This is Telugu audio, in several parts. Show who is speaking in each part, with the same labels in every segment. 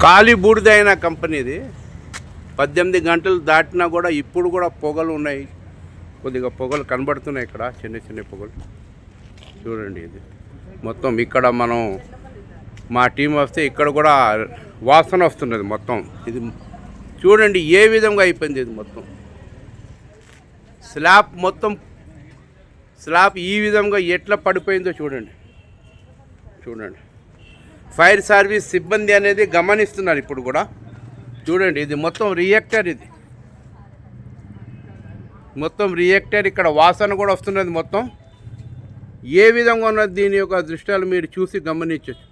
Speaker 1: ఖాళీ బూడిదైన కంపెనీ ఇది. 18 గంటలు దాటినా కూడా ఇప్పుడు కూడా పొగలు ఉన్నాయి. కొద్దిగా పొగలు కనబడుతున్నాయి ఇక్కడ, చిన్న చిన్న పొగలు. చూడండి ఇది మొత్తం. ఇక్కడ మనం మా టీం వస్తే ఇక్కడ కూడా వాసన వస్తున్నది మొత్తం. ఇది చూడండి ఏ విధంగా అయిపోయింది. ఇది మొత్తం స్లాబ్ ఈ విధంగా ఎట్లా పడిపోయిందో చూడండి. ఫైర్ సర్వీస్ సిబ్బంది అనేది గమనిస్తున్నారు ఇప్పుడు కూడా. చూడండి ఇది మొత్తం రియాక్టర్. ఇది మొత్తం రియాక్టర్. ఇక్కడ వాసన కూడా వస్తున్నది మొత్తం. ఏ విధంగా ఉన్నది దీని యొక్క దృష్టాలు మీరు చూసి గమనించవచ్చు.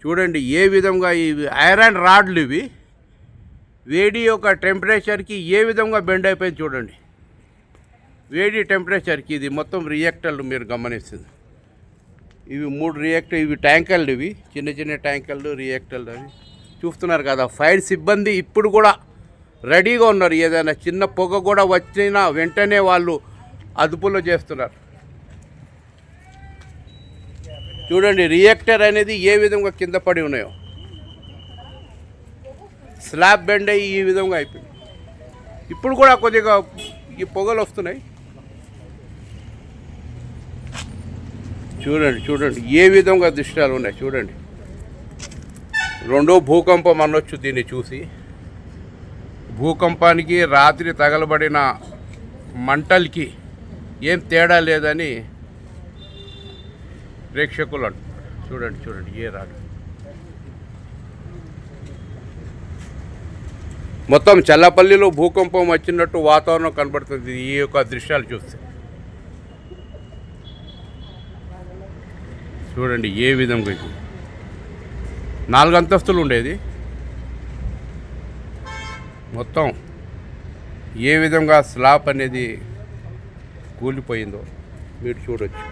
Speaker 1: చూడండి ఏ విధంగా ఇవి ఐరన్ రాడ్లు. ఇవి వేడి యొక్క టెంపరేచర్కి ఏ విధంగా బెండ్ అయిపోయింది చూడండి. వేడి టెంపరేచర్కి ఇది మొత్తం రియాక్టర్లు మీరు గమనిస్తుంది. ఇవి 3 రియాక్టర్. ఇవి ట్యాంకర్లు. ఇవి చిన్న చిన్న ట్యాంకర్లు, రియాక్టర్లు అవి చూస్తున్నారు కదా. ఫైర్ సిబ్బంది ఇప్పుడు కూడా రెడీగా ఉన్నారు. ఏదైనా చిన్న పొగ కూడా వచ్చినా వెంటనే వాళ్ళు అదుపులో చేస్తున్నారు. చూడండి రియాక్టర్ అనేది ఏ విధంగా కింద పడి ఉన్నాయో. స్లాబ్ బెండ్ అయ్యి ఈ విధంగా అయిపోయింది. ఇప్పుడు కూడా కొద్దిగా ఈ పొగలు వస్తున్నాయి. చూడండి ఏ విధంగా దృశ్యాలు ఉన్నాయి చూడండి. రెండో భూకంపం అనొచ్చు దీన్ని చూసి. భూకంపానికి రాత్రి తగలబడిన మంటలకి ఏం తేడా లేదని ప్రేక్షకులు అంటున్నారు. చూడండి ఏ రాడు. మొత్తం చల్లపల్లిలో భూకంపం వచ్చినట్టు వాతావరణం కనబడుతుంది ఈ యొక్క దృశ్యాలు చూస్తే. చూడండి ఏ విధంగా. 4 అంతస్తులు ఉండేది. మొత్తం ఏ విధంగా స్లాబ్ అనేది కూలిపోయిందో మీరు చూడొచ్చు.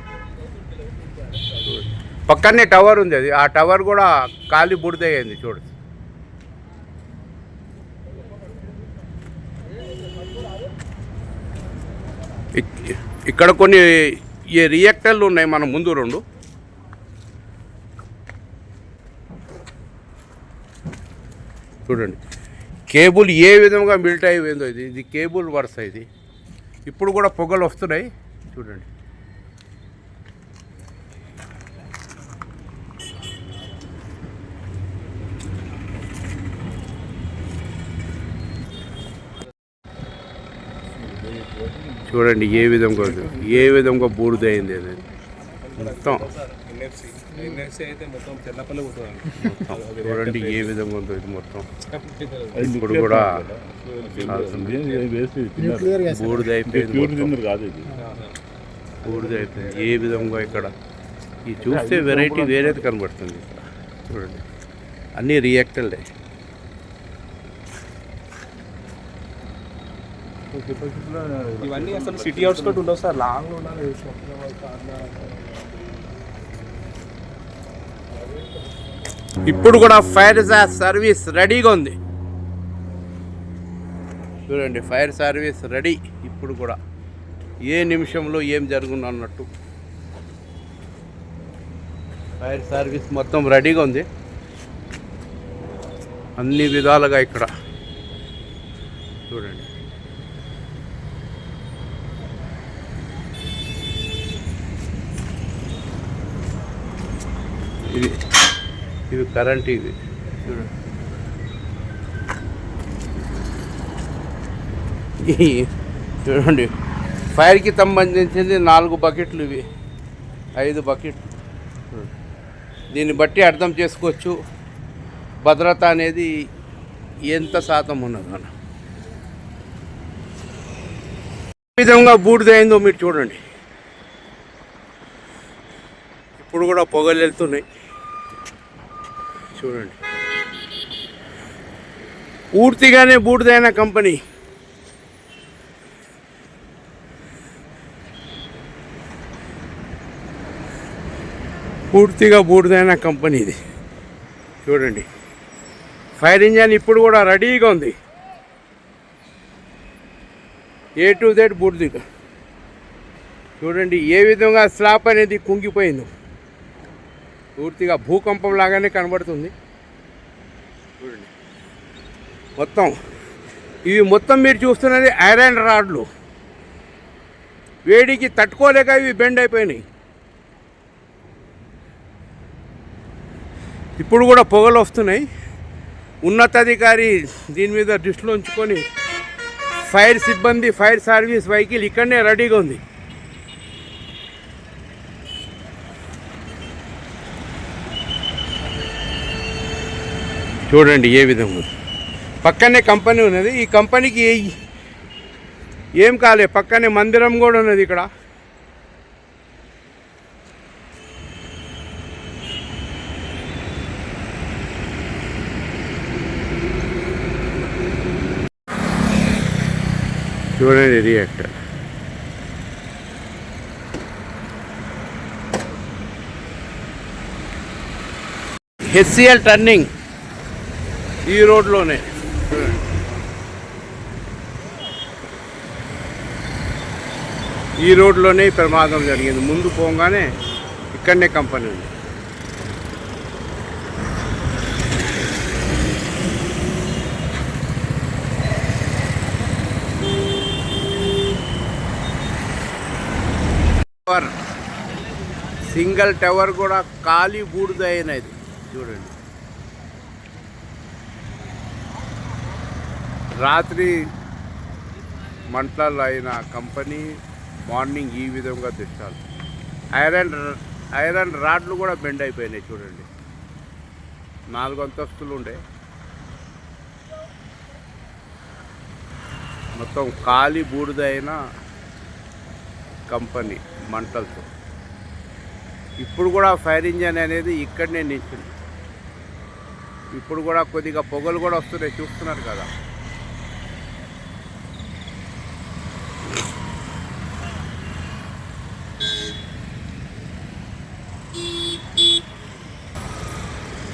Speaker 1: పక్కనే టవర్ ఉంది. అది ఆ టవర్ కూడా ఖాళీ బూడిదయ్యింది చూడచ్చు. ఇక్కడ కొన్ని ఈ రియాక్టర్లు ఉన్నాయి మన ముందు 2. చూడండి కేబుల్ ఏ విధంగా మిల్ట్ అయిపోయిందో. ఇది కేబుల్ వరుస. ఇది ఇప్పుడు కూడా పొగలు వస్తున్నాయి చూడండి. చూడండి ఏ విధంగా బూడిదైంది అనేది మొత్తం. చూడండి ఏ విధంగా ఉందో ఇది మొత్తం. ఇప్పుడు కూడా బూడిదైపోయింది ఏ విధంగా. ఇక్కడ ఈ చూస్తే వెరైటీ వేరేది కనబడుతుంది. చూడండి అన్నీ రియాక్టర్లే.
Speaker 2: ఇవన్నీ అసలు సిటీ అవుట్స్కట్ ఉండవు సార్, లాంగ్ ఉండాలి.
Speaker 1: ఇప్పుడు కూడా ఫైర్ సర్వీస్ రెడీగా ఉంది. చూడండి ఫైర్ సర్వీస్ రెడీ. ఇప్పుడు కూడా ఏ నిమిషంలో ఏం జరుగునన్నట్టు ఫైర్ సర్వీస్ మొత్తం రెడీగా ఉంది అన్ని విధాలుగా. ఇక్కడ చూడండి ఇది కరెంట్. ఇది చూడండి ఫైర్కి సంబంధించింది 4 బకెట్లు. ఇవి 5 బకెట్లు. దీన్ని బట్టి అర్థం చేసుకోవచ్చు భద్రత అనేది ఎంత శాతం ఉన్నదో. ఏ విధంగా బూడిదైందో మీరు చూడండి. ఇప్పుడు కూడా పొగలు వెళ్తున్నాయి చూడండి. పూర్తిగానే బూడిదైన కంపెనీ. పూర్తిగా బూడిదైన కంపెనీ ఇది. చూడండి ఫైర్ ఇంజన్ ఇప్పుడు కూడా రెడీగా ఉంది. A to Z బూడిద. చూడండి ఏ విధంగా స్లాబ్ అనేది కుంగిపోయిందో. పూర్తిగా భూకంపం లాగానే కనబడుతుంది. చూడండి మొత్తం ఇవి మొత్తం మీరు చూస్తున్నది ఐరన్ రాడ్లు. వేడికి తట్టుకోలేక ఇవి బెండ్ అయిపోయినాయి. ఇప్పుడు కూడా పొగలు వస్తున్నాయి. ఉన్నతాధికారి దీని మీద దృష్టిలో ఉంచుకొని ఫైర్ సిబ్బంది, ఫైర్ సర్వీస్ వెహికల్ ఇక్కడనే రెడీగా ఉంది. చూడండి ఏ విధంగా పక్కనే కంపెనీ ఉన్నది. ఈ కంపెనీకి ఏం కాలే, పక్కనే మందిరం కూడా ఉన్నది ఇక్కడ. చూడండి రియాక్టర్. హెచ్సిఎల్ టర్నింగ్ ఈ రోడ్లోనే. ఈ రోడ్లోనే ఈ ప్రమాదం జరిగింది. ముందు పోగానే ఇక్కడనే కంపెనీ ఉంది. టవర్, సింగిల్ టవర్ కూడా ఖాళీ బూడిదైనది. చూడండి రాత్రి మంటలు అయిన కంపెనీ మార్నింగ్ ఈ విధంగా దృశ్యాలు. ఐరన్ రాడ్లు కూడా బెండ్ అయిపోయినాయి. చూడండి 4 అంతస్తులు ఉండే, మొత్తం ఖాళీ బూడిదైన కంపెనీ మంటలతో. ఇప్పుడు కూడా ఫైర్ ఇంజన్ అనేది ఇక్కడనే నిల్చుంది. ఇప్పుడు కూడా కొద్దిగా పొగలు కూడా వస్తున్నాయి, చూస్తున్నారు కదా.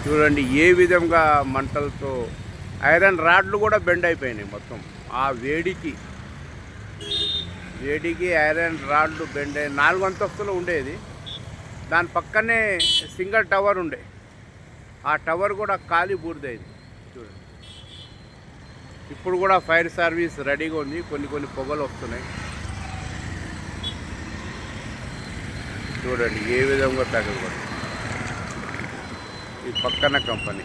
Speaker 1: చూడండి ఏ విధంగా మంటలతో ఐరన్ రాడ్లు కూడా బెండ్ అయిపోయినాయి మొత్తం. ఆ వేడికి ఐరన్ రాడ్లు బెండ్ అయ్యి 4 అంతస్తులు ఉండేది. దాని పక్కనే సింగిల్ టవర్ ఉండే, ఆ టవర్ కూడా ఖాళీ బూడిదైంది. చూడండి ఇప్పుడు కూడా ఫైర్ సర్వీస్ రెడీగా ఉంది. కొన్ని పొగలు వస్తున్నాయి. చూడండి ఏ విధంగా తగ్గకూడదు. ఈ పక్కన కంపెనీ.